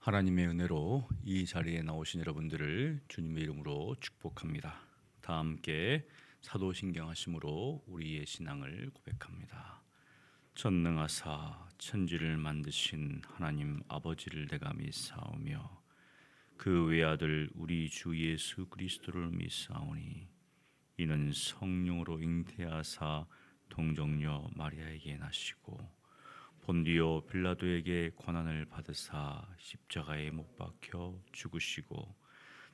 하나님의 은혜로 이 자리에 나오신 여러분들을 주님의 이름으로 축복합니다. 다 함께 사도신경 하심으로 우리의 신앙을 고백합니다. 전능하사 천지를 만드신 하나님 아버지를 내가 믿사오며 그 외아들 우리 주 예수 그리스도를 믿사오니 이는 성령으로 잉태하사 동정녀 마리아에게 나시고 본디오 빌라도에게 고난을 받으사 십자가에 못 박혀 죽으시고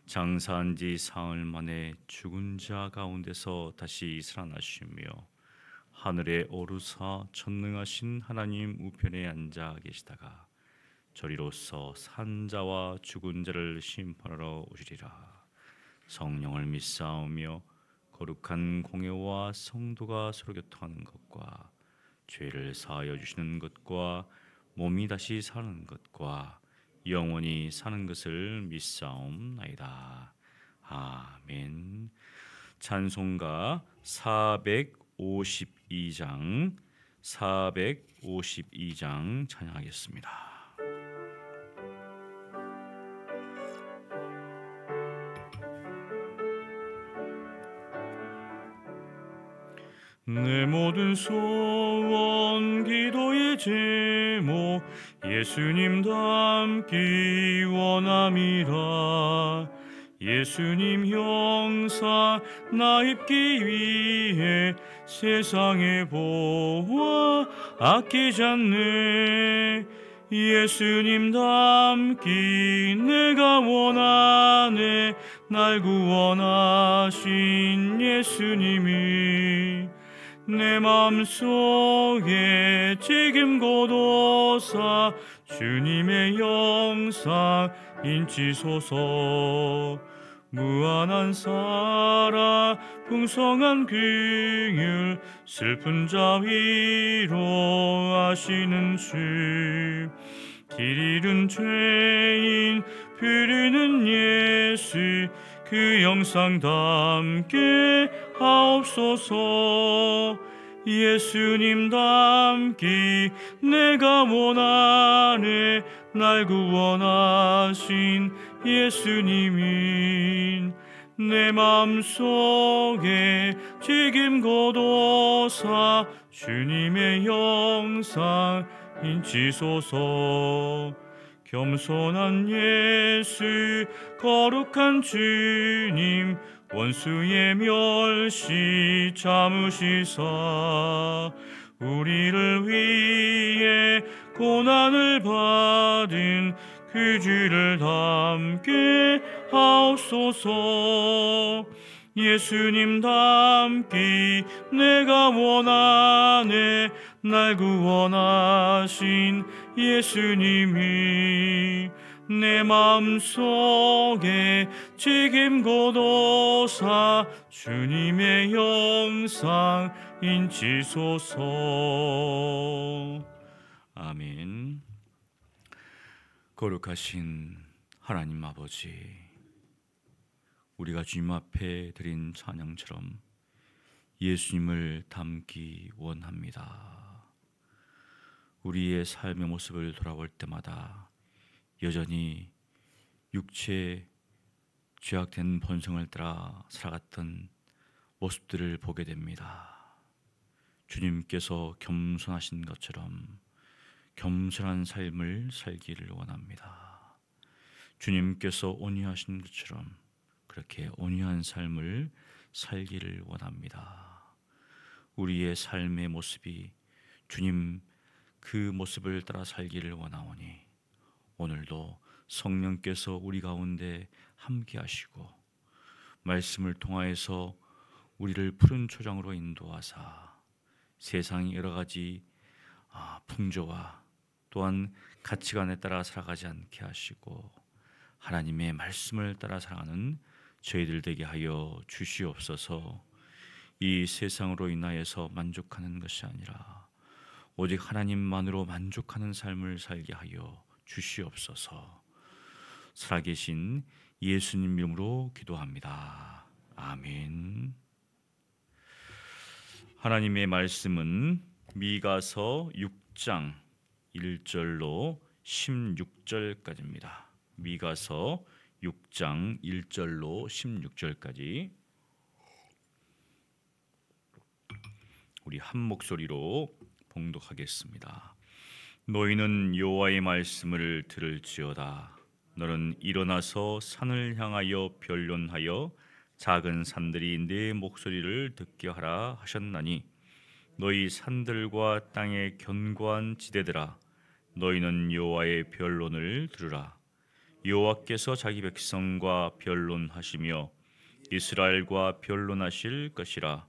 장사한 지 사흘 만에 죽은 자 가운데서 다시 살아나시며 하늘에 오르사 전능하신 하나님 우편에 앉아 계시다가 저리로서 산 자와 죽은 자를 심판하러 오시리라. 성령을 믿사오며 거룩한 공회와 성도가 서로 교통하는 것과 죄를 사하여 주시는 것과 몸이 다시 사는 것과 영원히 사는 것을 믿사옵나이다. 아멘. 찬송가 452장 찬양하겠습니다. 내 모든 소원 기도의 제목 예수님 닮기 원함이라. 예수님 형상 나 입기 위해 세상에 보아 아끼지 않네. 예수님 닮기 내가 원하네. 날 구원하신 예수님이 내 맘속에 지금 고도사 주님의 영상 인치소서. 무한한 사랑 풍성한 긍휼 슬픈 자 위로하시는 주. 길 잃은 죄인 부르는 예수 그 영상 담게 하옵소서. 예수님 닮기 내가 원하네. 날 구원하신 예수님이 내 맘속에 지금 고도사 주님의 영상 인치소서. 겸손한 예수 거룩한 주님 원수의 멸시 참으시사 우리를 위해 고난을 받은 그 주를 닮게 하옵소서. 예수님 닮기 내가 원하네. 날 구원하신 예수님이 내 맘속에 지금 고도사 주님의 영상 인치소서. 아멘. 거룩하신 하나님 아버지, 우리가 주님 앞에 드린 찬양처럼 예수님을 닮기 원합니다. 우리의 삶의 모습을 돌아볼 때마다 여전히 육체의 죄악된 본성을 따라 살아갔던 모습들을 보게 됩니다. 주님께서 겸손하신 것처럼 겸손한 삶을 살기를 원합니다. 주님께서 온유하신 것처럼 그렇게 온유한 삶을 살기를 원합니다. 우리의 삶의 모습이 주님 그 모습을 따라 살기를 원하오니 오늘도 성령께서 우리 가운데 함께 하시고 말씀을 통하여서 우리를 푸른 초장으로 인도하사 세상의 여러 가지 풍조와 또한 가치관에 따라 살아가지 않게 하시고 하나님의 말씀을 따라 살아가는 저희들 되게 하여 주시옵소서. 이 세상으로 인하여서 만족하는 것이 아니라 오직 하나님만으로 만족하는 삶을 살게 하여 주시옵소서. 살아계신 예수님 이름으로 기도합니다. 아멘. 하나님의 말씀은 미가서 6장 1절로 16절까지입니다. 미가서 6장 1절로 16절까지 우리 한 목소리로 봉독하겠습니다. 너희는 여호와의 말씀을 들을지어다. 너는 일어나서 산을 향하여 변론하여 작은 산들이 내 목소리를 듣게 하라 하셨나니 너희 산들과 땅의 견고한 지대들아 너희는 여호와의 변론을 들으라. 여호와께서 자기 백성과 변론하시며 이스라엘과 변론하실 것이라.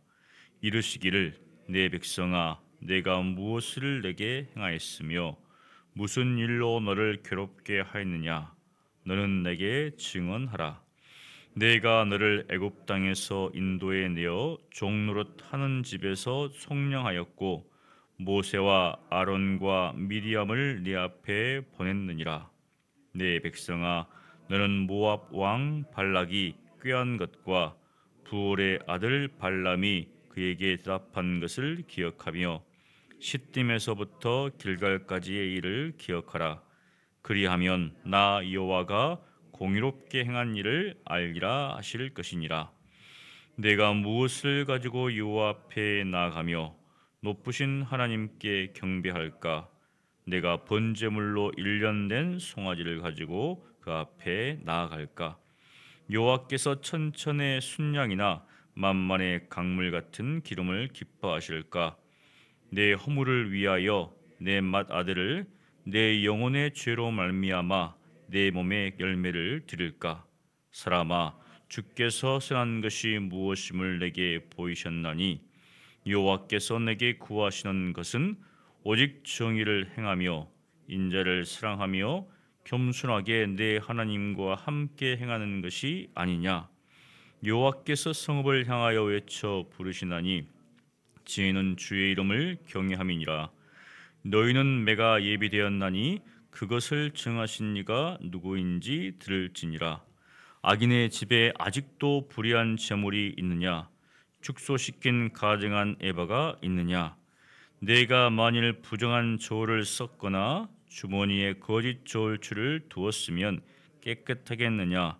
이르시기를 내 백성아 내가 무엇을 내게 행하였으며 무슨 일로 너를 괴롭게 하였느냐. 너는 내게 증언하라. 내가 너를 애굽 땅에서 인도에 내어 종노릇 하는 집에서 속량하였고 모세와 아론과 미리암을 네 앞에 보냈느니라. 내 백성아 너는 모압 왕 발락이 꾀한 것과 부올의 아들 발람이 그에게 대답한 것을 기억하며 시딤에서부터 길갈까지의 일을 기억하라. 그리하면 나 여호와가 공의롭게 행한 일을 알리라 하실 것이니라. 내가 무엇을 가지고 여호와 앞에 나아가며 높으신 하나님께 경배할까? 내가 번제물로 일련된 송아지를 가지고 그 앞에 나아갈까? 여호와께서 천천의 순양이나 만만의 강물 같은 기름을 기뻐하실까? 내 허물을 위하여 내 맏아들을 내 영혼의 죄로 말미암아 내 몸의 열매를 드릴까? 사람아 주께서 선한 것이 무엇임을 내게 보이셨나니 여호와께서 내게 구하시는 것은 오직 정의를 행하며 인자를 사랑하며 겸손하게 내 하나님과 함께 행하는 것이 아니냐. 여호와께서 성읍을 향하여 외쳐 부르시나니 지혜는 주의 이름을 경외함이니라. 너희는 매가 예비되었나니 그것을 정하신 이가 누구인지 들을지니라. 악인의 집에 아직도 불의한 재물이 있느냐? 축소시킨 가증한 에바가 있느냐? 내가 만일 부정한 저울을 썼거나 주머니에 거짓 저울추를 두었으면 깨끗하겠느냐?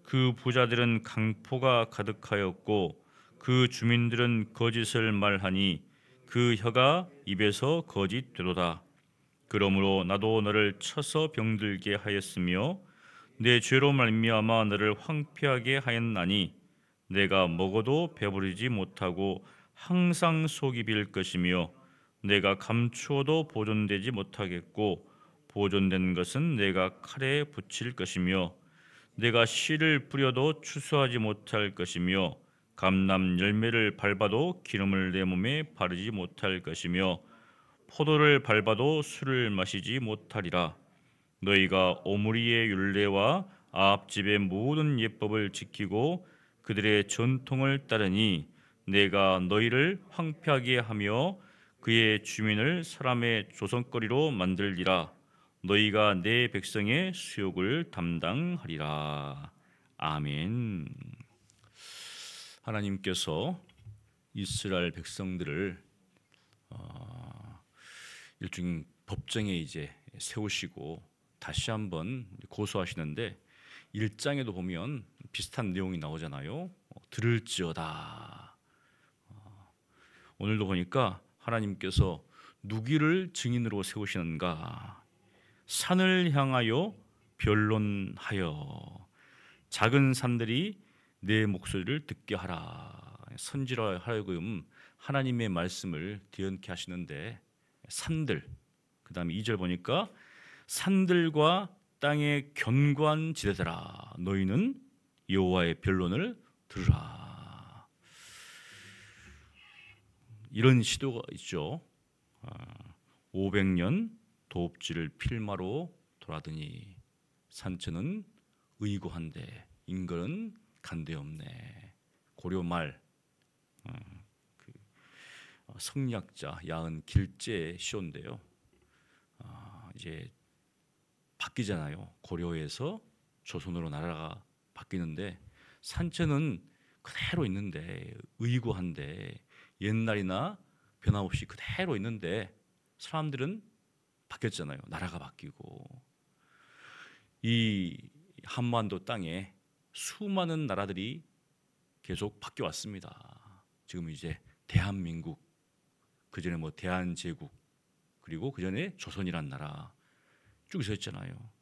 그 부자들은 강포가 가득하였고 그 주민들은 거짓을 말하니 그 혀가 입에서 거짓되도다. 그러므로 나도 너를 쳐서 병들게 하였으며 내 죄로 말미암아 너를 황폐하게 하였나니 내가 먹어도 배부르지 못하고 항상 속이 빌 것이며 내가 감추어도 보존되지 못하겠고 보존된 것은 내가 칼에 붙일 것이며 내가 씨를 뿌려도 추수하지 못할 것이며 감람 열매를 밟아도 기름을 내 몸에 바르지 못할 것이며 포도를 밟아도 술을 마시지 못하리라. 너희가 오므리의 율례와 아합 집의 모든 예법을 지키고 그들의 전통을 따르니 내가 너희를 황폐하게 하며 그의 주민을 사람의 조성거리로 만들리라. 너희가 내 백성의 수욕을 담당하리라. 아멘. 하나님께서 이스라엘 백성들을 일종의 법정에 이제 세우시고 다시 한번 고소하시는데 1장에도 보면 비슷한 내용이 나오잖아요. 들을지어다. 오늘도 보니까 하나님께서 누구를 증인으로 세우시는가? 산을 향하여 변론하여 작은 산들이 내 목소리를 듣게 하라. 선지라 하여금 하나님의 말씀을 뒤엉게 하시는데 산들, 그 다음에 2절 보니까 산들과 땅의 견고한 지대들아 너희는 여호와의 변론을 들으라. 이런 시도가 있죠. 500년 도읍지를 필마로 돌아더니 산천은 의고한데 인걸은 간대없네. 고려 말 성리학자 야은 길제의 시인데요. 이제 바뀌잖아요. 고려에서 조선으로 나라가 바뀌는데 산천은 그대로 있는데 의고한데 옛날이나 변함없이 그대로 있는데 사람들은 바뀌었잖아요. 나라가 바뀌고 이 한반도 땅에 수많은 나라들이 계속 바뀌어 왔습니다. 지금 이제 대한민국, 그 전에 뭐 대한제국, 그리고 그 전에 조선이란 나라 쭉 있었잖아요.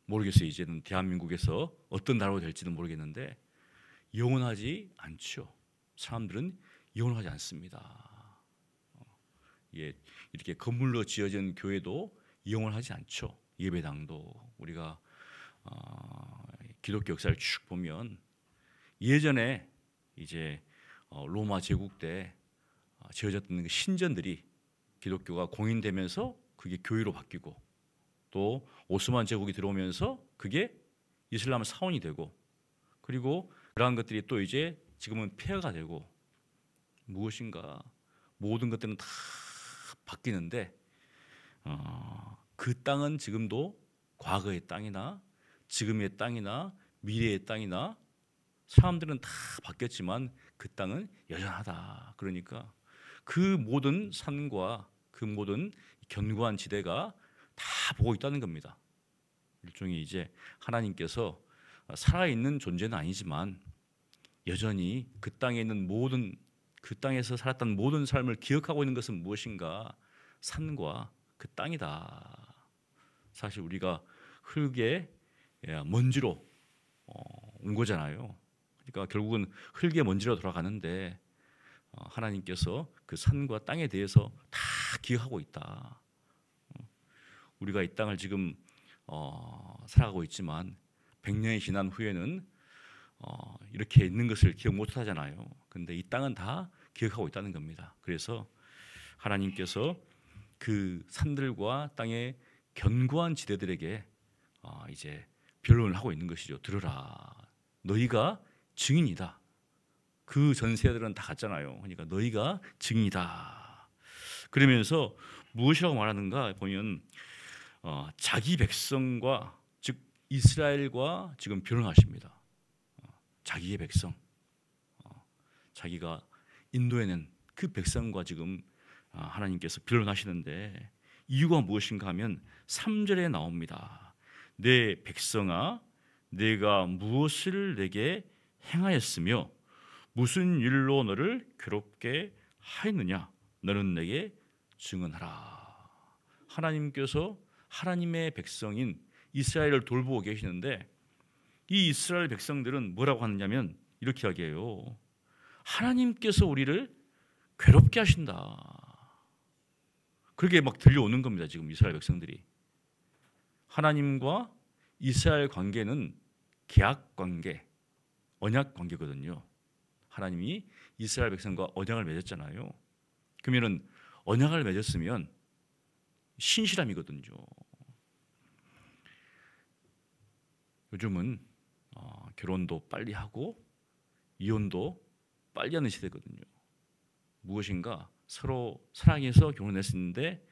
모르겠어요. 이제는 대한민국에서 어떤 나라로 될지는 모르겠는데 영원하지 않죠. 사람들은 영원하지 않습니다. 예, 이렇게 건물로 지어진 교회도 영원하지 않죠. 예배당도 우리가 기독교 역사를 쭉 보면 예전에 이제 로마 제국 때 지어졌던 신전들이 기독교가 공인되면서 그게 교회로 바뀌고 또 오스만 제국이 들어오면서 그게 이슬람 사원이 되고 그리고 그러한 것들이 또 이제 지금은 폐허가 되고 무엇인가 모든 것들은 다 바뀌는데 그 땅은 지금도 과거의 땅이나 지금의 땅이나 미래의 땅이나 사람들은 다 바뀌었지만 그 땅은 여전하다. 그러니까 그 모든 산과 그 모든 견고한 지대가 다 보고 있다는 겁니다. 일종의 이제 하나님께서 살아있는 존재는 아니지만 여전히 그 땅에 있는 모든 그 땅에서 살았던 모든 삶을 기억하고 있는 것은 무엇인가? 산과 그 땅이다. 사실 우리가 흙의 먼지로 온 거잖아요. 그러니까 결국은 흙의 먼지로 돌아가는데 하나님께서 그 산과 땅에 대해서 다 기억하고 있다. 우리가 이 땅을 지금 살아가고 있지만 100년이 지난 후에는 이렇게 있는 것을 기억 못 하잖아요. 근데 이 땅은 다 기억하고 있다는 겁니다. 그래서 하나님께서 그 산들과 땅의 견고한 지대들에게 이제 변론을 하고 있는 것이죠. 들으라, 너희가 증인이다. 그 전세들은 다 갔잖아요. 그러니까 너희가 증인이다. 그러면서 무엇이라고 말하는가 보면 자기 백성과 즉 이스라엘과 지금 변론하십니다. 자기의 백성, 자기가 인도해낸 그 백성과 지금 하나님께서 변론하시는데 이유가 무엇인가 하면 3절에 나옵니다. 내 백성아, 내가 무엇을 내게 행하였으며 무슨 일로 너를 괴롭게 하였느냐? 너는 내게 증언하라. 하나님께서 하나님의 백성인 이스라엘을 돌보고 계시는데 이 이스라엘 백성들은 뭐라고 하느냐면 이렇게 이야기해요. 하나님께서 우리를 괴롭게 하신다. 그렇게 막 들려오는 겁니다. 지금 이스라엘 백성들이. 하나님과 이스라엘 관계는 계약 관계, 언약 관계거든요. 하나님이 이스라엘 백성과 언약을 맺었잖아요. 그러면은 언약을 맺었으면 신실함이거든요. 요즘은 결혼도 빨리 하고 이혼도 빨리 하는 시대거든요. 무엇인가 서로 사랑해서 결혼했었는데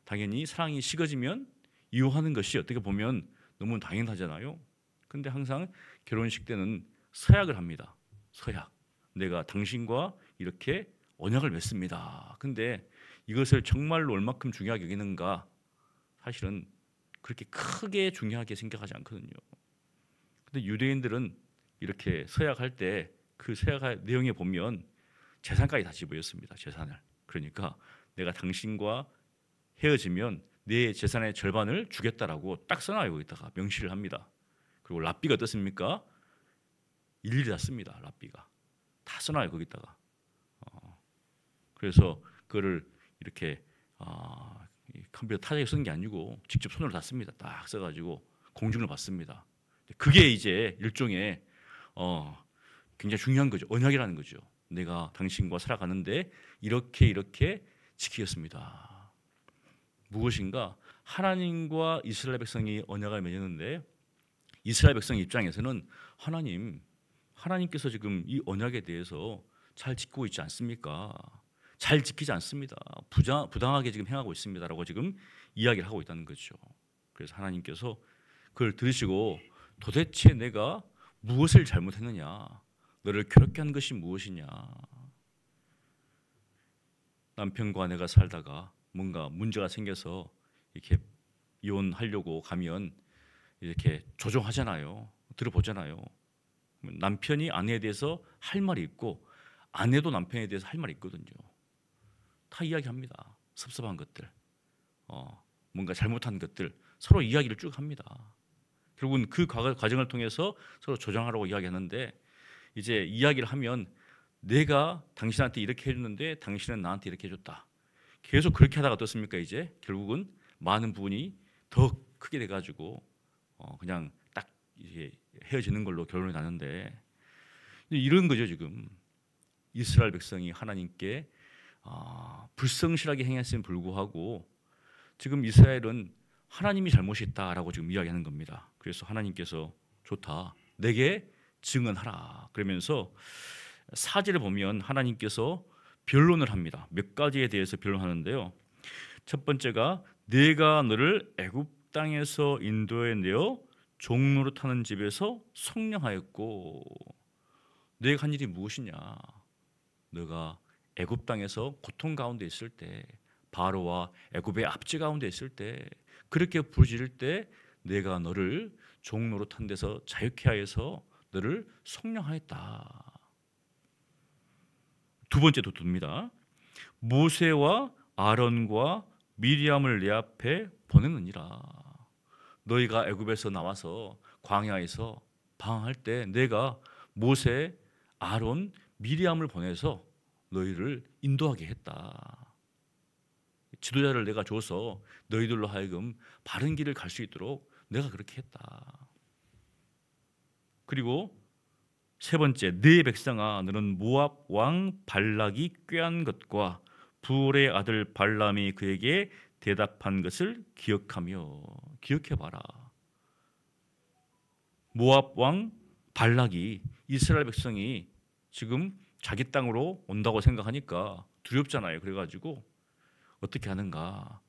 당연히 사랑이 식어지면 이혼하는 것이 어떻게 보면 너무 당연하잖아요. 근데 항상 결혼식 때는 서약을 합니다. 서약. 내가 당신과 이렇게 언약을 맺습니다. 근데 이것을 정말로 얼마큼 중요하게 여기는가? 사실은 그렇게 크게 중요하게 생각하지 않거든요. 근데 유대인들은 이렇게 서약할 때 그 서약 내용에 보면 재산까지 다 집어였습니다. 재산을. 그러니까 내가 당신과 헤어지면 내 재산의 절반을 주겠다라고 딱 써놔요. 여기다가 명시를 합니다. 그리고 랍비가 어떻습니까? 일일이 다 씁니다. 랍비가 다 써놔요. 거기다가. 그래서 그거를 이렇게 컴퓨터 타자에 쓰는 게 아니고 직접 손으로 다 씁니다. 딱 써가지고 공증을 받습니다. 그게 이제 일종의 굉장히 중요한 거죠. 언약이라는 거죠. 내가 당신과 살아가는데 이렇게 지키겠습니다. 무엇인가 하나님과 이스라엘 백성이 언약을 맺었는데 이스라엘 백성 입장에서는 하나님께서 지금 이 언약에 대해서 잘 지키고 있지 않습니까? 잘 지키지 않습니다. 부당하게 지금 행하고 있습니다라고 지금 이야기를 하고 있다는 거죠. 그래서 하나님께서 그걸 들으시고 도대체 내가 무엇을 잘못했느냐? 너를 괴롭게 한 것이 무엇이냐? 남편과 내가 살다가 뭔가 문제가 생겨서 이렇게 이혼하려고 가면 이렇게 조정하잖아요. 들어보잖아요. 남편이 아내에 대해서 할 말이 있고 아내도 남편에 대해서 할 말이 있거든요. 다 이야기합니다. 섭섭한 것들, 뭔가 잘못한 것들 서로 이야기를 쭉 합니다. 결국은 그 과정을 통해서 서로 조정하라고 이야기하는데 이제 이야기를 하면 내가 당신한테 이렇게 해줬는데 당신은 나한테 이렇게 해줬다. 계속 그렇게 하다가 어떻습니까? 이제 결국은 많은 부분이 더 크게 돼가지고 그냥 딱 이제 헤어지는 걸로 결론이 나는데 이런 거죠 지금 이스라엘 백성이 하나님께 불성실하게 행했음에 불구하고 지금 이스라엘은 하나님이 잘못이 있다라고 지금 이야기하는 겁니다. 그래서 하나님께서 좋다 내게 증언하라 그러면서 4절을 보면 하나님께서 변론을 합니다. 몇 가지에 대해서 변론하는데요. 첫 번째가 내가 너를 애굽 땅에서 인도해 내어 종노릇하는 집에서 속량하였고 내가 한 일이 무엇이냐? 너가 애굽 땅에서 고통 가운데 있을 때 바로와 애굽의 압제 가운데 있을 때 그렇게 부르짖을 때 내가 너를 종노릇한 데서 자유케 하여서 너를 속량하였다. 두 번째도 듭니다. 모세와 아론과 미리암을 내 앞에 보내느니라. 너희가 애굽에서 나와서 광야에서 방황할 때 내가 모세, 아론, 미리암을 보내서 너희를 인도하게 했다. 지도자를 내가 줘서 너희들로 하여금 바른 길을 갈 수 있도록 내가 그렇게 했다. 그리고 세 번째, 네 백성아 너는 모압 왕 발락이 꾀한 것과 부올의 아들 발람이 그에게 대답한 것을 기억하며 기억해봐라. 모압 왕 발락이 이스라엘 백성이 지금 자기 땅으로 온다고 생각하니까 두렵잖아요. 그래가지고 어떻게 하는가?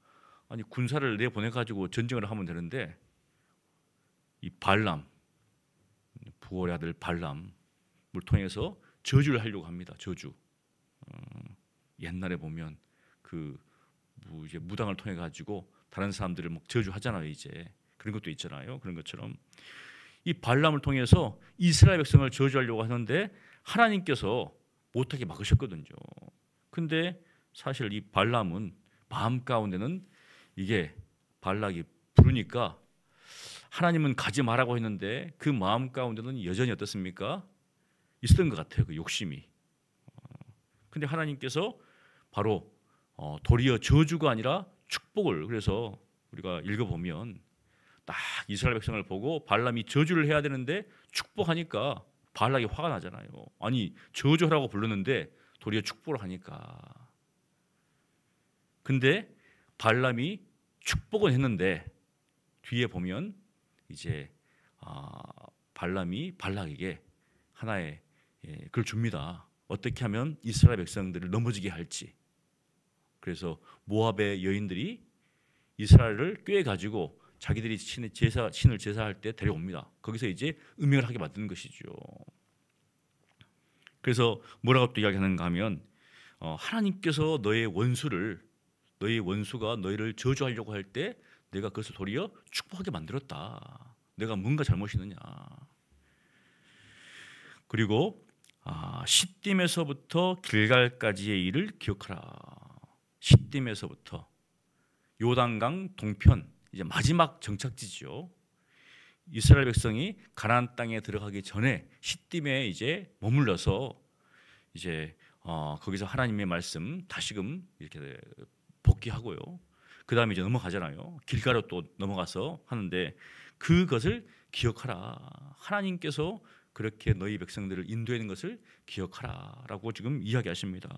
아니 군사를 내보내가지고 전쟁을 하면 되는데 이 발람, 부올의 아들 발람을 통해서 저주를 하려고 합니다. 저주. 옛날에 보면 이제 무당을 통해 가지고 다른 사람들을 막 저주하잖아요. 이제 그런 것도 있잖아요. 그런 것처럼 이 발람을 통해서 이스라엘 백성을 저주하려고 하는데 하나님께서 못하게 막으셨거든요. 근데 사실 이 발람은 마음 가운데는 이게 발락이 부르니까 하나님은 가지 말라고 했는데 그 마음 가운데는 여전히 어떻습니까? 있었던 것 같아요. 그 욕심이. 근데 하나님께서 바로 도리어 저주가 아니라 축복을 그래서 우리가 읽어보면 딱 이스라엘 백성을 보고 발람이 저주를 해야 되는데 축복하니까 발락이 화가 나잖아요. 아니 저주하라고 불렀는데 도리어 축복을 하니까. 근데 발람이 축복은 했는데 뒤에 보면 이제 발람이 발락에게 하나의 그걸 줍니다. 어떻게 하면 이스라엘 백성들을 넘어지게 할지. 그래서 모압의 여인들이 이스라엘을 꾀가지고 자기들이 신을 제사할 때 데려옵니다. 거기서 이제 음행을 하게 만드는 것이죠. 그래서 뭐라고 또 이야기하는가 하면 하나님께서 너의 원수가 너희를 저주하려고 할 때 내가 그것을 도리어 축복하게 만들었다. 내가 뭔가 잘못이 있느냐. 그리고 시딤에서부터 길갈까지의 일을 기억하라. 시딤에서부터 요단강 동편 이제 마지막 정착지죠. 이스라엘 백성이 가나안 땅에 들어가기 전에 시딤에 이제 머물러서 이제 거기서 하나님의 말씀 다시금 이렇게 복귀하고요. 그 다음에 이제 넘어가잖아요. 길가로 또 넘어가서 하는데 그것을 기억하라. 하나님께서 그렇게 너희 백성들을 인도하는 것을 기억하라라고 지금 이야기하십니다.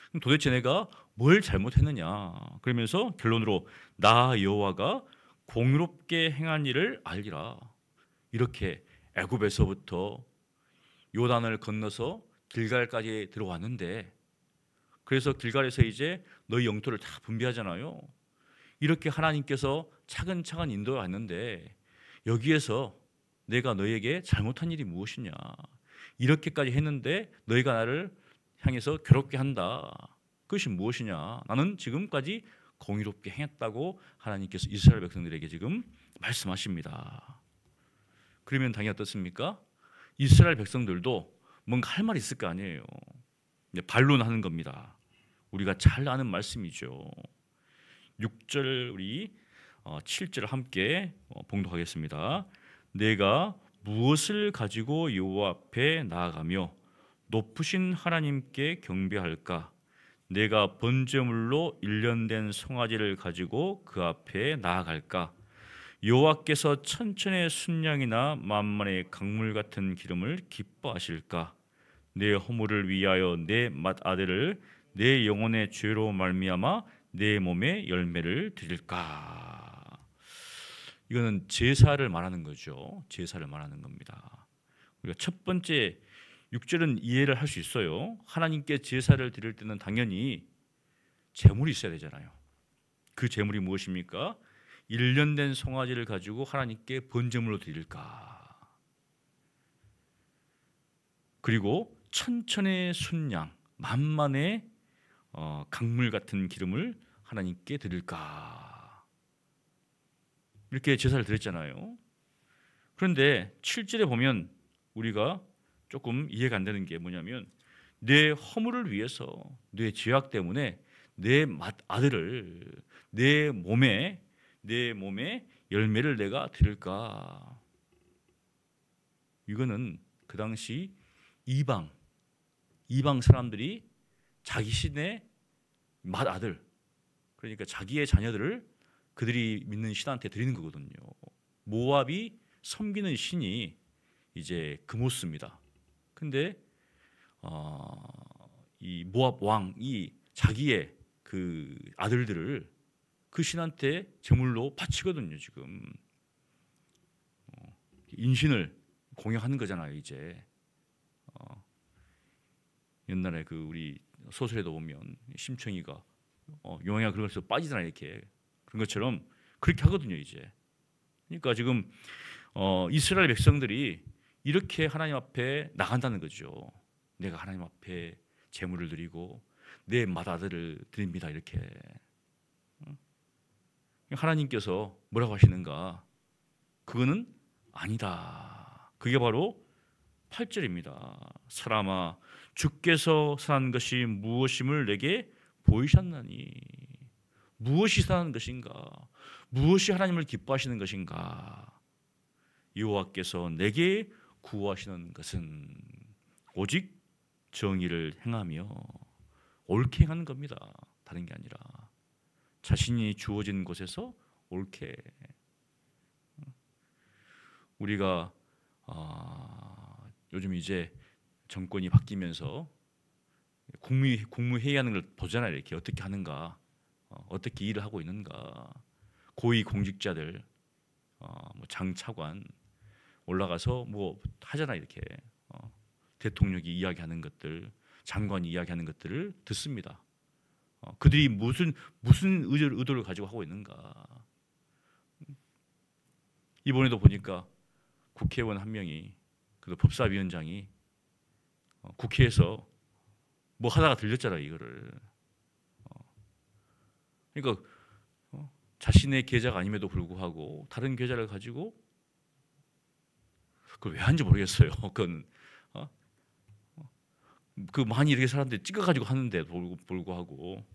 그럼 도대체 내가 뭘 잘못했느냐? 그러면서 결론으로 나 여호와가 공의롭게 행한 일을 알리라. 이렇게 애굽에서부터 요단을 건너서 길갈까지 들어왔는데 그래서 길갈에서 이제 너희 영토를 다 분배하잖아요. 이렇게 하나님께서 차근차근 인도해 왔는데 여기에서 내가 너희에게 잘못한 일이 무엇이냐? 이렇게까지 했는데 너희가 나를 향해서 괴롭게 한다. 그것이 무엇이냐? 나는 지금까지 공의롭게 행했다고 하나님께서 이스라엘 백성들에게 지금 말씀하십니다. 그러면 당연히 어떻습니까? 이스라엘 백성들도 뭔가 할 말이 있을 거 아니에요. 반론하는 겁니다. 우리가 잘 아는 말씀이죠. 6절 우리 7절 함께 봉독하겠습니다. 내가 무엇을 가지고 여호와 앞에 나아가며 높으신 하나님께 경배할까? 내가 번제물로 일련된 송아지를 가지고 그 앞에 나아갈까? 여호와께서 천천의 순양이나 만만의 강물 같은 기름을 기뻐하실까? 내 허물을 위하여 내 맏아들을 내 영혼의 죄로 말미암아 내 몸에 열매를 드릴까? 이거는 제사를 말하는 거죠. 제사를 말하는 겁니다. 우리가 첫 번째 6절은 이해를 할 수 있어요. 하나님께 제사를 드릴 때는 당연히 제물이 있어야 되잖아요. 그 제물이 무엇입니까? 일련된 송아지를 가지고 하나님께 번제물로 드릴까? 그리고 천천의 순양, 만만의 강물 같은 기름을 하나님께 드릴까? 이렇게 제사를 드렸잖아요. 그런데 7절에 보면 우리가 조금 이해가 안 되는 게 뭐냐면 내 허물을 위해서 내 죄악 때문에 내 맏아들을 내 몸에 열매를 내가 드릴까? 이거는 그 당시 이방 사람들이 자기 신의 맏아들, 그러니까 자기의 자녀들을 그들이 믿는 신한테 드리는 거거든요. 모압이 섬기는 신이 이제 그모스입니다. 근데 이 모압 왕이 자기의 그 아들들을 그 신한테 제물로 바치거든요. 지금 인신을 공양하는 거잖아요. 이제 옛날에 그 우리 소설에도 보면 심청이가 용왕이가 그런 것에서 빠지잖아요. 이렇게 그런 것처럼 그렇게 하거든요. 이제 그러니까 지금 이스라엘 백성들이 이렇게 하나님 앞에 나간다는 거죠. 내가 하나님 앞에 제물을 드리고 내 맏아들을 드립니다. 이렇게 하나님께서 뭐라고 하시는가? 그거는 아니다. 그게 바로 8절입니다. 사람아, 주께서 선한 것이 무엇임을 내게 보이셨나니? 무엇이 선한 것인가? 무엇이 하나님을 기뻐하시는 것인가? 여호와께서 내게 구하시는 것은 오직 정의를 행하며 옳게 행하는 겁니다. 다른 게 아니라 자신이 주어진 곳에서 옳게. 우리가 요즘 이제 정권이 바뀌면서 국무회의하는 걸 보잖아요. 이렇게 어떻게 하는가, 어떻게 일을 하고 있는가. 고위 공직자들, 뭐 장차관 올라가서 뭐 하잖아. 이렇게 대통령이 이야기하는 것들, 장관이 이야기하는 것들을 듣습니다. 그들이 무슨 의도를 가지고 하고 있는가. 이번에도 보니까 국회의원 한 명이, 그 법사위원장이 국회에서 뭐 하다가 들렸잖아요. 이거를. 그러니까 자신의 계좌가 아님에도 불구하고 다른 계좌를 가지고 그걸 왜 하는지 모르겠어요. 그건 그 많이 이렇게 사람들이 찍어가지고 하는데 불구하고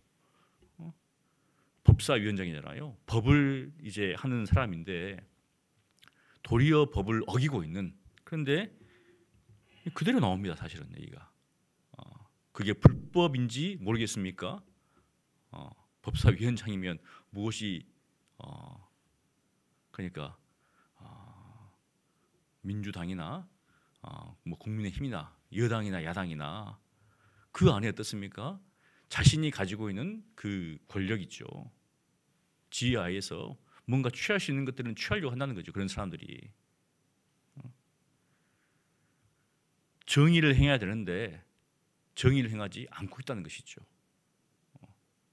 법사위원장이잖아요. 법을 이제 하는 사람인데 도리어 법을 어기고 있는. 그런데 그대로 나옵니다. 사실은 얘기가. 그게 불법인지 모르겠습니까? 법사위원장이면 무엇이 그러니까 민주당이나 뭐 국민의힘이나 여당이나 야당이나 그 안에 어떻습니까? 자신이 가지고 있는 그 권력 있죠. 지하에서 뭔가 취할 수 있는 것들은 취하려고 한다는 거죠. 그런 사람들이. 정의를 행해야 되는데 정의를 행하지 않고 있다는 것이죠.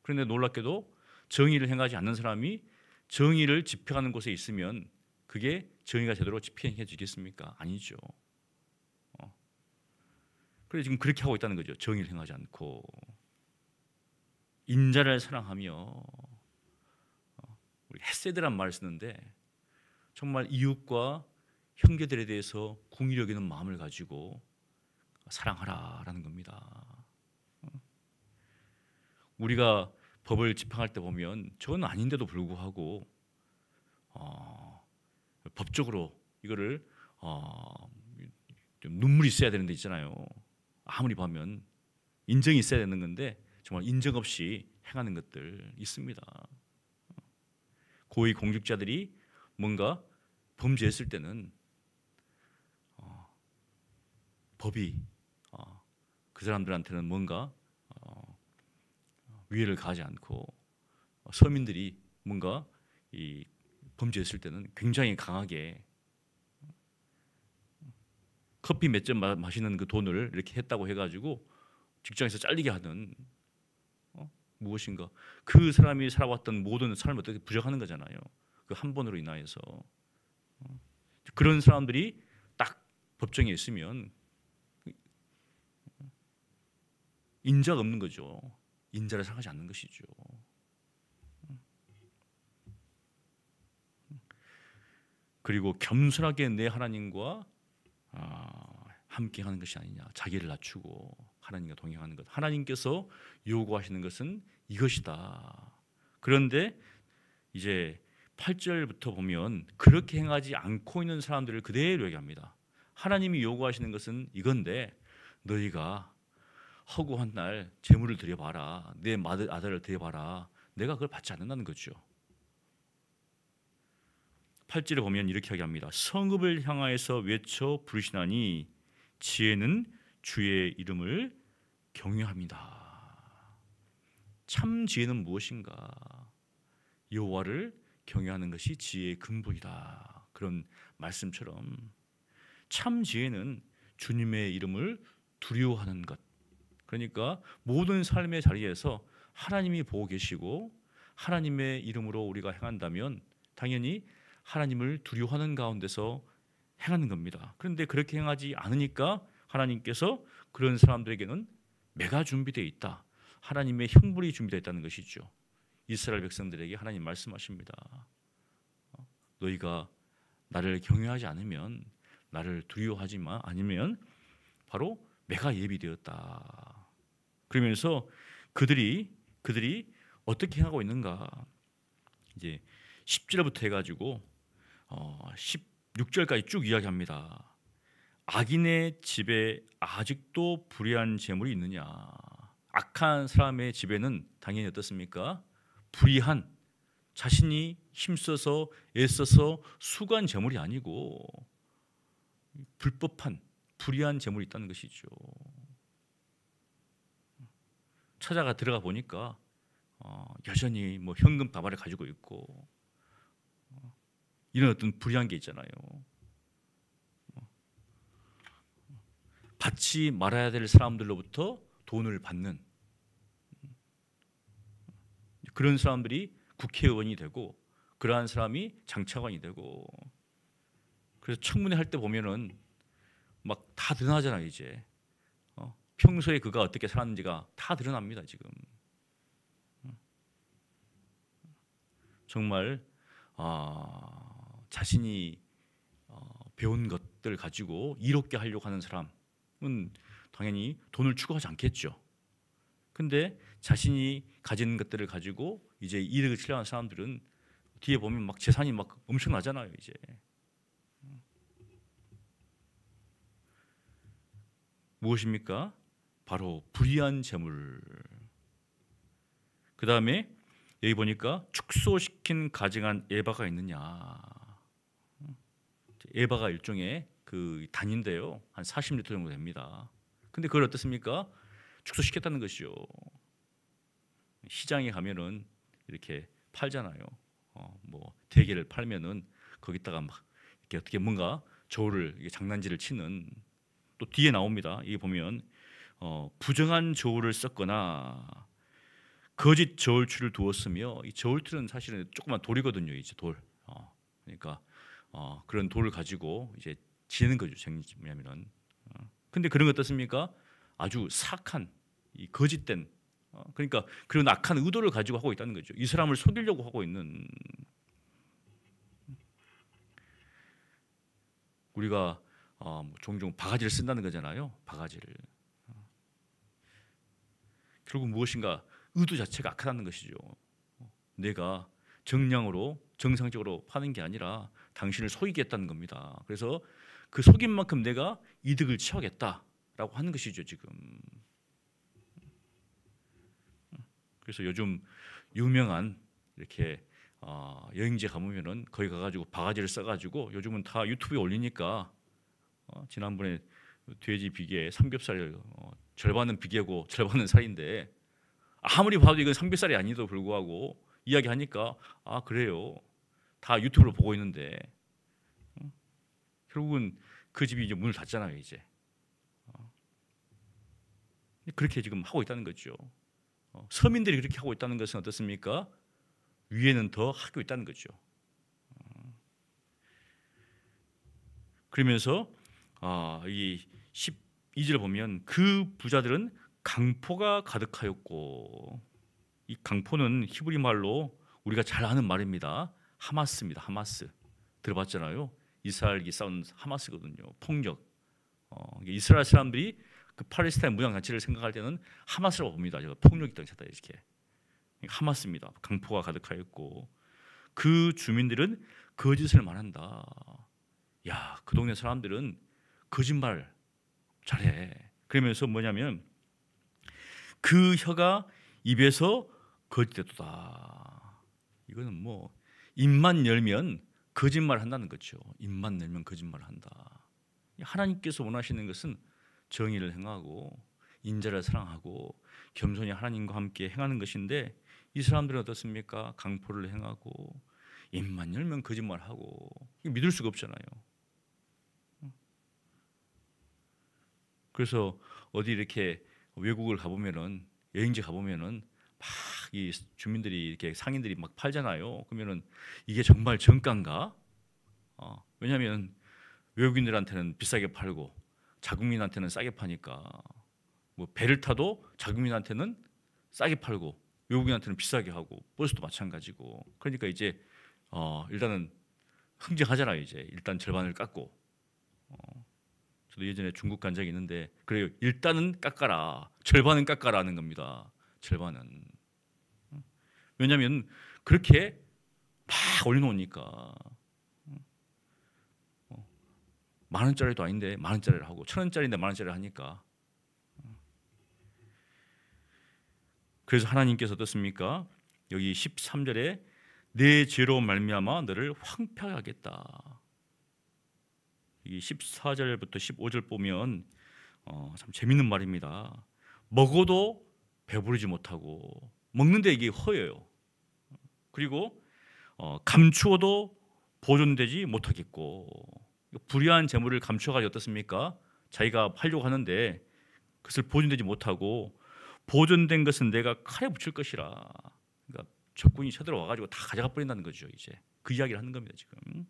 그런데 놀랍게도 정의를 행하지 않는 사람이 정의를 집행하는 곳에 있으면 그게 정의가 제대로 집행해지겠습니까? 아니죠. 그래서 지금 그렇게 하고 있다는 거죠. 정의를 행하지 않고 인자를 사랑하며 하세드란 말을 쓰는데 정말 이웃과 형제들에 대해서 궁히 여기는 마음을 가지고 사랑하라라는 겁니다. 우리가 법을 집행할 때 보면 저건 아닌데도 불구하고 법적으로 이거를 좀 눈물이 있어야 되는 데 있잖아요. 아무리 보면 인정이 있어야 되는 건데 정말 인정 없이 행하는 것들 있습니다. 고위 공직자들이 뭔가 범죄했을 때는 법이 그 사람들한테는 뭔가 위해를 가하지 않고 서민들이 뭔가 이 범죄했을 때는 굉장히 강하게 커피 몇 잔 마시는 그 돈을 이렇게 했다고 해가지고 직장에서 잘리게 하는 무엇인가 그 사람이 살아왔던 모든 삶을 어떻게 부정하는 거잖아요. 그 한 번으로 인하여서 그런 사람들이 딱 법정에 있으면 인자가 없는 거죠. 인자를 생각하지 않는 것이죠. 그리고 겸손하게 내 하나님과 함께하는 것이 아니냐. 자기를 낮추고 하나님과 동행하는 것. 하나님께서 요구하시는 것은 이것이다. 그런데 이제 8절부터 보면 그렇게 행하지 않고 있는 사람들을 그대로 얘기합니다. 하나님이 요구하시는 것은 이건데 너희가 허구한 날 제물을 드려봐라. 내 아들을 드려봐라. 내가 그걸 받지 않는다는 거죠. 8절에 보면 이렇게 이야기합니다. 성읍을 향하여서 외쳐 부르시나니 지혜는 주의 이름을 경외합니다. 참 지혜는 무엇인가? 여호와를 경외하는 것이 지혜의 근본이다. 그런 말씀처럼 참 지혜는 주님의 이름을 두려워하는 것. 그러니까 모든 삶의 자리에서 하나님이 보고 계시고 하나님의 이름으로 우리가 행한다면 당연히 하나님을 두려워하는 가운데서 행하는 겁니다. 그런데 그렇게 행하지 않으니까 하나님께서 그런 사람들에게는 매가 준비되어 있다. 하나님의 형벌이 준비되어 있다는 것이죠. 이스라엘 백성들에게 하나님 말씀하십니다. 너희가 나를 경외하지 않으면 나를 두려워하지만 아니면 바로 매가 예비되었다. 그러면서 그들이 어떻게 행하고 있는가? 이제 10절부터 해가지고 16절까지 쭉 이야기합니다. 악인의 집에 아직도 불의한 재물이 있느냐? 악한 사람의 집에는 당연히 어떻습니까? 불의한 자신이 힘써서 애써서 수고한 재물이 아니고 불법한 불의한 재물이 있다는 것이죠. 찾아가 들어가 보니까 여전히 뭐 현금 다발을 가지고 있고 이런 어떤 불의한 게 있잖아요. 받지 말아야 될 사람들로부터 돈을 받는 그런 사람들이 국회의원이 되고 그러한 사람이 장차관이 되고 그래서 청문회 할 때 보면은 막 다 드러나잖아요. 이제 평소에 그가 어떻게 살았는지가 다 드러납니다. 지금 정말 자신이 배운 것들 가지고 이롭게 하려고 하는 사람은 당연히 돈을 추구하지 않겠죠. 근데 자신이 가진 것들을 가지고 이제 이득을 취하는 사람들은 뒤에 보면 막 재산이 막 엄청나잖아요. 이제 무엇입니까? 바로 불의한 재물. 그 다음에 여기 보니까 축소시킨 가증한 에바가 있느냐. 에바가 일종의 그 단인데요. 한 40리터 정도 됩니다. 근데 그걸 어떻습니까? 축소시켰다는 것이죠. 시장에 가면은 이렇게 팔잖아요. 뭐 대게를 팔면은 거기다가 막 이렇게 어떻게 뭔가 저울을 이게 장난질을 치는 또 뒤에 나옵니다. 이게 보면 부정한 저울을 썼거나 거짓 저울추를 두었으며 이 저울추는 사실은 조그만 돌이거든요. 이제 돌. 그러니까 그런 돌을 가지고 이제 지는 거죠. 뭐냐면은. 근데 그런 거 어떻습니까? 아주 사악한 이 거짓된 그러니까 그런 악한 의도를 가지고 하고 있다는 거죠. 이 사람을 속이려고 하고 있는 우리가 종종 바가지를 쓴다는 거잖아요. 바가지를. 결국 무엇인가 의도 자체가 악하다는 것이죠. 내가 정량으로 정상적으로 파는 게 아니라 당신을 속이겠다는 겁니다. 그래서 그 속인 만큼 내가 이득을 취하겠다라고 하는 것이죠, 지금. 그래서 요즘 유명한 이렇게 여행지 가보면은 거기 가가지고 바가지를 써가지고 요즘은 다 유튜브에 올리니까 지난번에 돼지 비계 삼겹살 절반은 비계고 절반은 살인데 아무리 봐도 이건 삼겹살이 아니도 불구하고 이야기하니까 아 그래요. 다 유튜브로 보고 있는데 결국은 그 집이 이제 문을 닫잖아요 이제. 그렇게 지금 하고 있다는 거죠. 서민들이 그렇게 하고 있다는 것은 어떻습니까? 위에는 더 하고 있다는 거죠. 그러면서 이 12절 보면 그 부자들은 강포가 가득하였고, 이 강포는 히브리 말로 우리가 잘 아는 말입니다. 하마스입니다. 하마스 들어봤잖아요. 이스라엘이 싸운 하마스거든요. 폭력. 이스라엘 사람들이 그 팔레스타인 무장 자체를 생각할 때는 하마스라고 봅니다. 제가 폭력이 있다 이렇게. 하마스입니다. 강포가 가득하였고 그 주민들은 거짓을 말한다. 야, 그 동네 사람들은 거짓말 잘해. 그러면서 뭐냐면 그 혀가 입에서 거짓되도다. 이거는 뭐 입만 열면 거짓말 한다는 거죠. 입만 열면 거짓말을 한다. 하나님께서 원하시는 것은 정의를 행하고 인자를 사랑하고 겸손히 하나님과 함께 행하는 것인데 이 사람들은 어떻습니까? 강포를 행하고 입만 열면 거짓말하고 믿을 수가 없잖아요. 그래서 어디 이렇게 외국을 가보면은 여행지 가보면은 막 이 주민들이 이렇게 상인들이 막 팔잖아요. 그러면은 이게 정말 정가인가? 왜냐하면 외국인들한테는 비싸게 팔고 자국민한테는 싸게 파니까 뭐 배를 타도 자국민한테는 싸게 팔고 외국인한테는 비싸게 하고 버스도 마찬가지고 그러니까 이제 일단은 흥정하잖아요. 이제 일단 절반을 깎고 저도 예전에 중국 간 적이 있는데 그래요. 일단은 깎아라. 절반은 깎아라는 겁니다. 절반은. 왜냐하면 그렇게 막 올려놓으니까 10,000원짜리도 아닌데 10,000원짜리를 하고 1,000원짜리인데 10,000원짜리를 하니까 그래서 하나님께서 어떻습니까? 여기 13절에 내 죄로 말미암아 너를 황폐하게 하겠다. 이 14절부터 15절 보면 참 재밌는 말입니다. 먹어도 배부르지 못하고 먹는데 이게 허여요. 그리고 감추어도 보존되지 못하겠고 불의한 재물을 감추어가지고 어떻습니까? 자기가 팔려고 하는데 그것을 보존되지 못하고 보존된 것은 내가 칼에 붙일 것이라. 그러니까 적군이 쳐들어와가지고 다 가져가 버린다는 거죠. 이제 그 이야기를 하는 겁니다. 지금.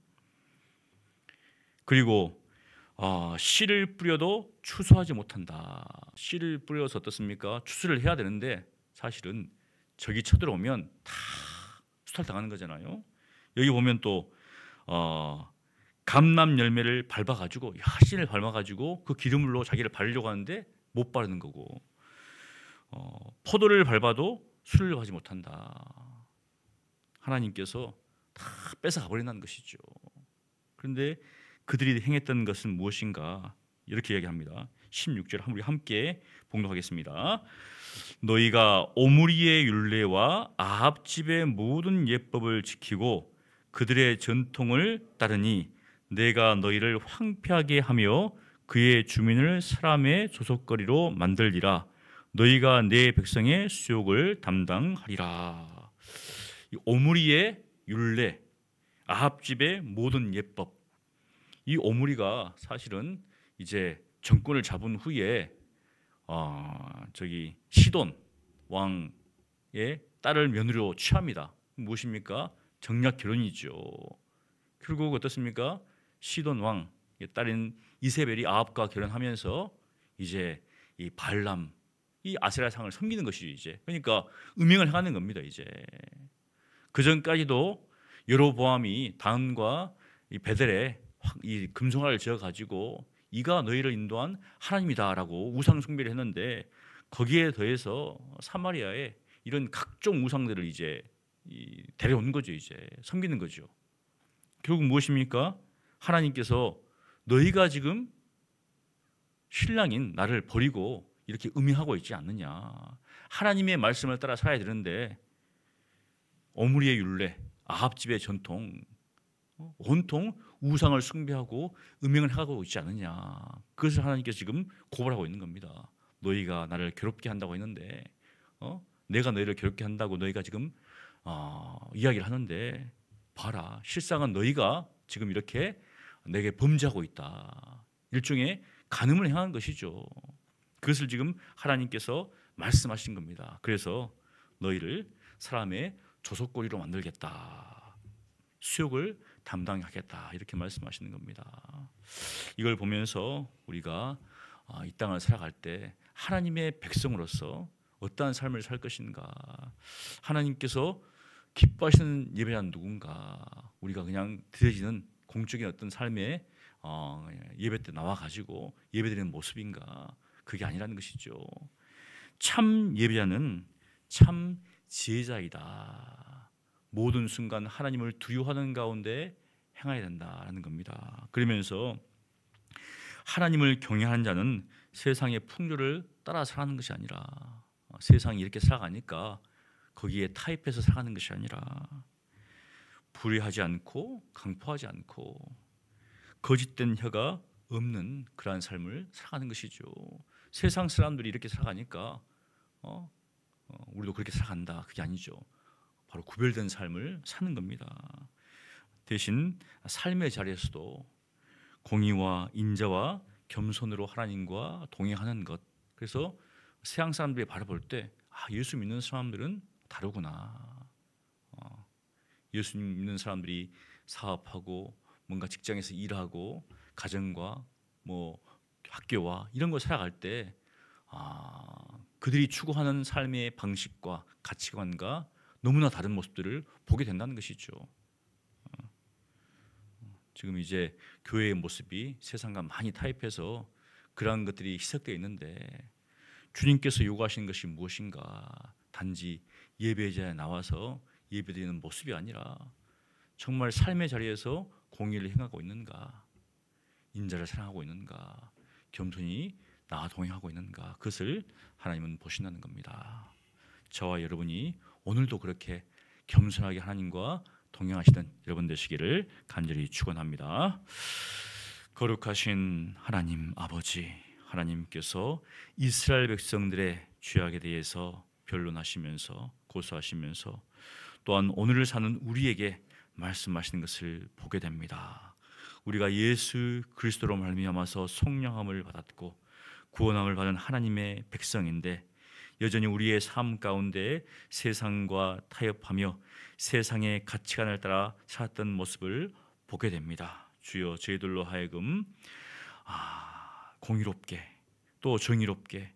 그리고 씨를 뿌려도 추수하지 못한다. 씨를 뿌려서 어떻습니까? 추수를 해야 되는데 사실은 적이 쳐들어오면 다 수탈당하는 거잖아요. 여기 보면 또 감람 열매를 밟아가지고 씨를 밟아가지고 그 기름으로 자기를 바르려고 하는데 못 바르는 거고 포도를 밟아도 술을 하지 못한다. 하나님께서 다 뺏어가 버린다는 것이죠. 그런데 그들이 행했던 것은 무엇인가? 이렇게 이야기합니다. 16절 우리 함께 봉독하겠습니다. 너희가 오므리의 율례와 아합 집의 모든 예법을 지키고 그들의 전통을 따르니 내가 너희를 황폐하게 하며 그의 주민을 사람의 조속거리로 만들리라. 너희가 내 백성의 수욕을 담당하리라. 이 오므리의 율례, 아합 집의 모든 예법. 이 오므리가 사실은 이제 정권을 잡은 후에 시돈 왕의 딸을 며느리로 취합니다. 무엇입니까? 정략 결혼이죠. 결국 어떻습니까? 시돈 왕의 딸인 이세벨이 아합과 결혼하면서 이제 이 발람, 이 아세라 상을 섬기는 것이죠. 이제 그러니까 음행을 행하는 겁니다. 이제 그 전까지도 여로보암이 단과 이 베델에 이 금송아를 지어 가지고 이가 너희를 인도한 하나님이다라고 우상 숭배를 했는데 거기에 더해서 사마리아에 이런 각종 우상들을 이제 데려온 거죠. 이제 섬기는 거죠. 결국 무엇입니까? 하나님께서 너희가 지금 신랑인 나를 버리고 이렇게 음행하고 있지 않느냐. 하나님의 말씀을 따라 살아야 되는데 오므리의 율례, 아합 집의 전통, 온통 우상을 숭배하고 음행을 하고 있지 않느냐. 그것을 하나님께서 지금 고발하고 있는 겁니다. 너희가 나를 괴롭게 한다고 했는데 내가 너희를 괴롭게 한다고 너희가 지금 이야기를 하는데 봐라. 실상은 너희가 지금 이렇게 내게 범죄하고 있다. 일종의 간음을 행한 것이죠. 그것을 지금 하나님께서 말씀하신 겁니다. 그래서 너희를 사람의 조속거리로 만들겠다. 수욕을 담당하겠다. 이렇게 말씀하시는 겁니다. 이걸 보면서 우리가 이 땅을 살아갈 때 하나님의 백성으로서 어떠한 삶을 살 것인가. 하나님께서 기뻐하시는 예배란 누군가. 우리가 그냥 드려지는 공적인 어떤 삶의 예배 때 나와가지고 예배드리는 모습인가. 그게 아니라는 것이죠. 참 예배자는 참 지혜자이다. 모든 순간 하나님을 두려워하는 가운데 행해야 된다는 겁니다. 그러면서 하나님을 경외하는 자는 세상의 풍조를 따라 살아가는 것이 아니라 세상이 이렇게 살아가니까 거기에 타협해서 살아가는 것이 아니라 불의하지 않고 강포하지 않고 거짓된 혀가 없는 그러한 삶을 살아가는 것이죠. 세상 사람들이 이렇게 살아가니까 우리도 그렇게 살아간다. 그게 아니죠. 바로 구별된 삶을 사는 겁니다. 대신 삶의 자리에서도 공의와 인자와 겸손으로 하나님과 동행하는 것. 그래서 세상 사람들이 바라볼 때 예수 믿는 사람들은 다르구나. 예수 믿는 사람들이 사업하고 뭔가 직장에서 일하고 가정과 학교와 이런 걸 살아갈 때 그들이 추구하는 삶의 방식과 가치관과 너무나 다른 모습들을 보게 된다는 것이죠. 지금 이제 교회의 모습이 세상과 많이 타협해서 그러한 것들이 희석되어 있는데 주님께서 요구하시는 것이 무엇인가? 단지 예배자에 나와서 예배드리는 모습이 아니라 정말 삶의 자리에서 공의를 행하고 있는가? 인자를 사랑하고 있는가? 겸손히 나와 동행하고 있는가? 그것을 하나님은 보신다는 겁니다. 저와 여러분이 오늘도 그렇게 겸손하게 하나님과 동행하시는 여러분 되시기를 간절히 축원합니다. 거룩하신 하나님 아버지, 하나님께서 이스라엘 백성들의 죄악에 대해서 변론하시면서 고소하시면서 또한 오늘을 사는 우리에게 말씀하시는 것을 보게 됩니다. 우리가 예수 그리스도로 말미암아서 속량함을 받았고 구원함을 받은 하나님의 백성인데 여전히 우리의 삶 가운데 세상과 타협하며 세상의 가치관을 따라 살았던 모습을 보게 됩니다. 주여, 저희들로 하여금 공의롭게 또 정의롭게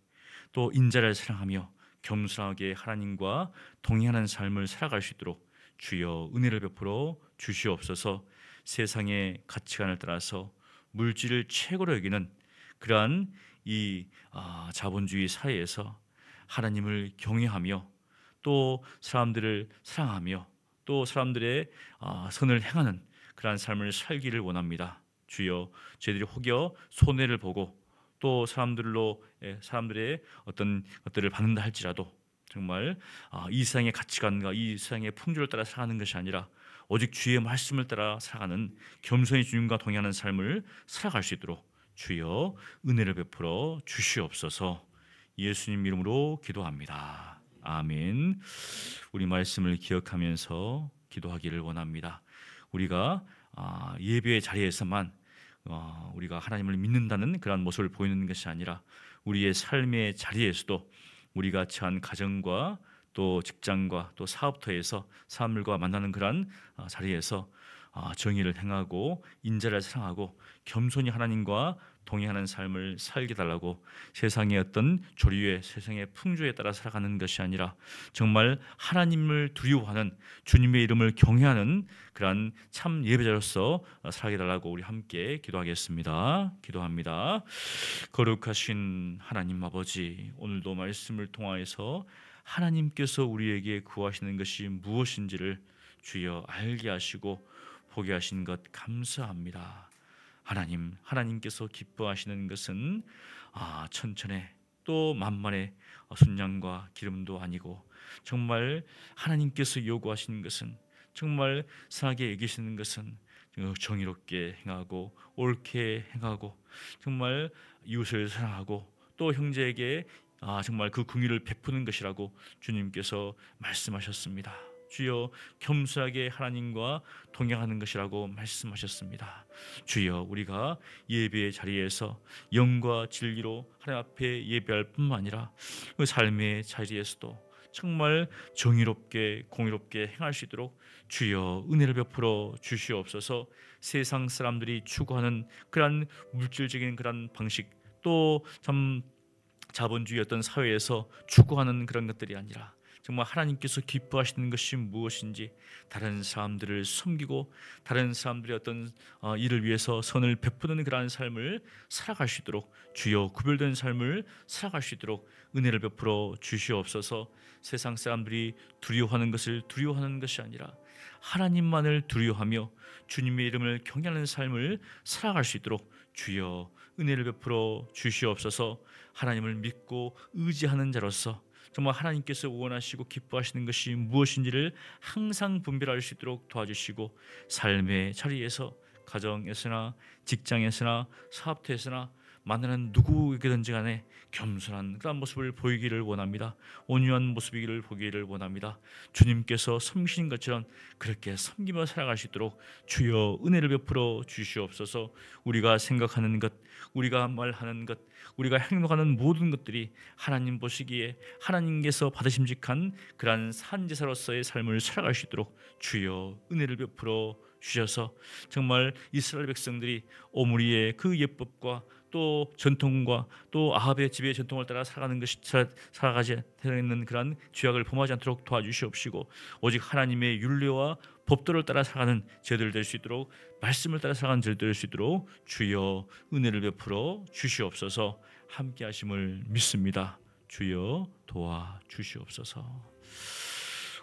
또 인자를 사랑하며 겸손하게 하나님과 동행하는 삶을 살아갈 수 있도록 주여 은혜를 베풀어 주시옵소서. 세상의 가치관을 따라서 물질을 최고로 여기는 그러한 이 자본주의 사회에서 하나님을 경외하며 또 사람들을 사랑하며 또 사람들의 선을 행하는 그러한 삶을 살기를 원합니다. 주여, 저희들이 혹여 손해를 보고 또 사람들의 어떤 것들을 받는다 할지라도 정말 이 세상의 가치관과 이 세상의 풍조를 따라 살아가는 것이 아니라 오직 주의 말씀을 따라 살아가는 겸손히 주님과 동행하는 삶을 살아갈 수 있도록 주여 은혜를 베풀어 주시옵소서. 예수님 이름으로 기도합니다. 아멘. 우리 말씀을 기억하면서 기도하기를 원합니다. 우리가 예배의 자리에서만 우리가 하나님을 믿는다는 그런 모습을 보이는 것이 아니라 우리의 삶의 자리에서도 우리가 처한 가정과 또 직장과 또 사업터에서 사람들과 만나는 그런 자리에서 정의를 행하고 인자를 사랑하고 겸손히 하나님과 동행하는 삶을 살게 달라고 세상의 어떤 조류에 세상의 풍조에 따라 살아가는 것이 아니라 정말 하나님을 두려워하는 주님의 이름을 경외하는 그러한 참 예배자로서 살게 달라고 우리 함께 기도하겠습니다. 기도합니다. 거룩하신 하나님 아버지, 오늘도 말씀을 통하여서 하나님께서 우리에게 구하시는 것이 무엇인지를 주여 알게 하시고 보게 하신 것 감사합니다. 하나님께서 기뻐하시는 것은 천천에 또 만만의 순양과 기름도 아니고 정말 하나님께서 요구하시는 것은 정말 선하게 여기시는 것은 정의롭게 행하고 옳게 행하고 정말 이웃을 사랑하고 또 형제에게 정말 그 긍휼을 베푸는 것이라고 주님께서 말씀하셨습니다. 주여 겸손하게 하나님과 동행하는 것이라고 말씀하셨습니다. 주여 우리가 예배의 자리에서 영과 진리로 하나님 앞에 예배할 뿐만 아니라 그 삶의 자리에서도 정말 정의롭게 공의롭게 행할 수 있도록 주여 은혜를 베풀어 주시옵소서. 세상 사람들이 추구하는 그러한 물질적인 그러한 방식 또 참 자본주의 어떤 사회에서 추구하는 그런 것들이 아니라 정말 하나님께서 기뻐하시는 것이 무엇인지 다른 사람들을 섬기고 다른 사람들의 어떤 일을 위해서 선을 베푸는 그러한 삶을 살아갈 수 있도록 주여 구별된 삶을 살아갈 수 있도록 은혜를 베풀어 주시옵소서. 세상 사람들이 두려워하는 것을 두려워하는 것이 아니라 하나님만을 두려워하며 주님의 이름을 경외하는 삶을 살아갈 수 있도록 주여 은혜를 베풀어 주시옵소서. 하나님을 믿고 의지하는 자로서 정말 하나님께서 원하시고 기뻐하시는 것이 무엇인지를 항상 분별할 수 있도록 도와주시고 삶의 자리에서 가정에서나 직장에서나 사업터에서나 만나는 누구에게든지 간에 겸손한 그런 모습을 보이기를 원합니다. 온유한 모습이기를 보기를 원합니다. 주님께서 섬기신 것처럼 그렇게 섬기며 살아갈 수 있도록 주여 은혜를 베풀어 주시옵소서. 우리가 생각하는 것, 우리가 말하는 것, 우리가 행동하는 모든 것들이 하나님 보시기에 하나님께서 받으심직한 그러한 산제사로서의 삶을 살아갈 수 있도록 주여 은혜를 베풀어 주셔서 정말 이스라엘 백성들이 오므리의 그 예법과 또 전통과 또 아합의 집의 전통을 따라 살아가지 되는 그런 죄악을 범하지 않도록 도와주시옵시고 오직 하나님의 율례와 법도를 따라 살아가는 저희들 될 수 있도록 말씀을 따라 살아가는 저희들 될 수 있도록 주여 은혜를 베풀어 주시옵소서. 함께 하심을 믿습니다. 주여 도와 주시옵소서.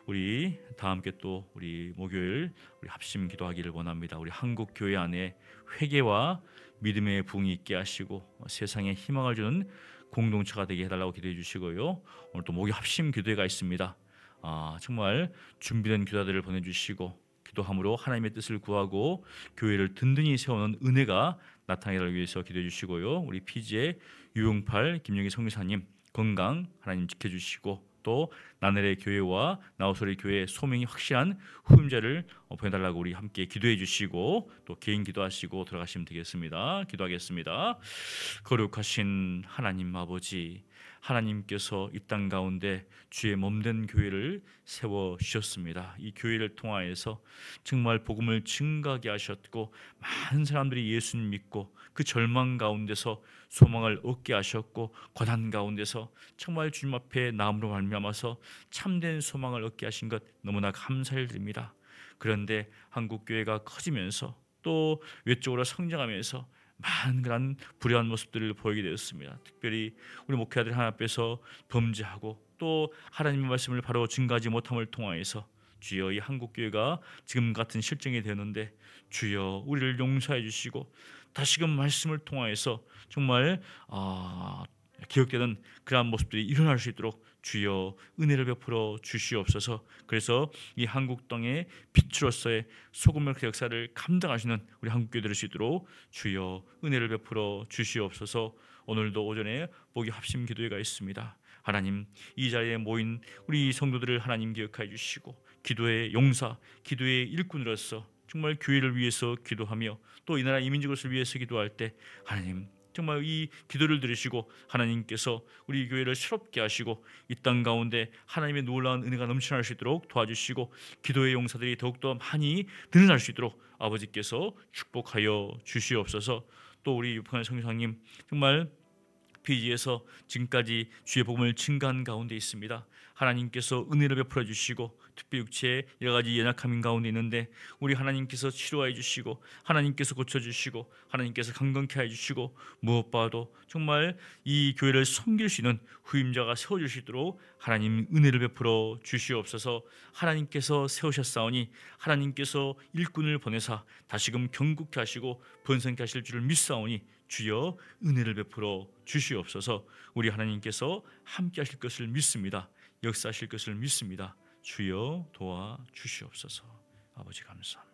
우리 다 함께 또 우리 목요일 우리 합심 기도하기를 원합니다. 우리 한국 교회 안에 회개와 믿음의 부흥이 있게 하시고 세상에 희망을 주는 공동체가 되게 해달라고 기도해 주시고요. 오늘 또 목요일 합심 기도회가 있습니다. 정말 준비된 기도자들을 보내주시고 기도함으로 하나님의 뜻을 구하고 교회를 든든히 세우는 은혜가 나타나기를 위해서 기도해 주시고요. 우리 피지의 유용팔 김영희 성교사님 건강 하나님 지켜주시고 또 나날의 교회와 나우소리 교회 소명이 확실한 후임자를 보내달라고 우리 함께 기도해 주시고 또 개인 기도하시고 들어가시면 되겠습니다. 기도하겠습니다. 거룩하신 하나님 아버지, 하나님께서 이 땅 가운데 주의 몸된 교회를 세워 주셨습니다. 이 교회를 통하여서 정말 복음을 증가하게 하셨고 많은 사람들이 예수님 믿고 그 절망 가운데서 소망을 얻게 하셨고 고난 가운데서 정말 주님 앞에 나음으로 말미암아서 참된 소망을 얻게 하신 것 너무나 감사를 드립니다. 그런데 한국 교회가 커지면서 또 외적으로 성장하면서 많은 그런 불의한 모습들을 보이게 되었습니다. 특별히 우리 목회자들 하나님 앞에서 범죄하고 또 하나님의 말씀을 바로 증거하지 못함을 통하여서 주여 이 한국 교회가 지금 같은 실정이 되는데 주여 우리를 용서해 주시고 다시금 말씀을 통하여서 정말 기억되는 그러한 모습들이 일어날 수 있도록 주여 은혜를 베풀어 주시옵소서. 그래서 이 한국 땅의 빛으로서의 소금의 그 역사를 감당하시는 우리 한국교회 될 수 있도록 주여 은혜를 베풀어 주시옵소서. 오늘도 오전에 목요 합심 기도회가 있습니다. 하나님 이 자리에 모인 우리 성도들을 하나님 기억하여 주시고 기도의 용사, 기도의 일꾼으로서 정말 교회를 위해서 기도하며 또 이 나라 이민족을 위해서 기도할 때 하나님 정말 이 기도를 들으시고 하나님께서 우리 교회를 새롭게 하시고 이 땅 가운데 하나님의 놀라운 은혜가 넘쳐날 수 있도록 도와주시고 기도의 용사들이 더욱더 많이 늘어날 수 있도록 아버지께서 축복하여 주시옵소서. 또 우리 유평한 성사님 정말 피지에서 지금까지 주의 복음을 증가한 가운데 있습니다. 하나님께서 은혜를 베풀어 주시고 특별히 육체의 여러 가지 연약함인 가운데 있는데 우리 하나님께서 치료해 주시고 하나님께서 고쳐주시고 하나님께서 강건케 해주시고 무엇보다도 정말 이 교회를 섬길 수 있는 후임자가 세워질 수 있도록 하나님 은혜를 베풀어 주시옵소서. 하나님께서 세우셨사오니 하나님께서 일꾼을 보내사 다시금 경국케 하시고 번성케 하실 줄을 믿사오니 주여 은혜를 베풀어 주시옵소서. 우리 하나님께서 함께 하실 것을 믿습니다. 역사하실 것을 믿습니다. 주여 도와 주시옵소서. 아버지 감사합니다.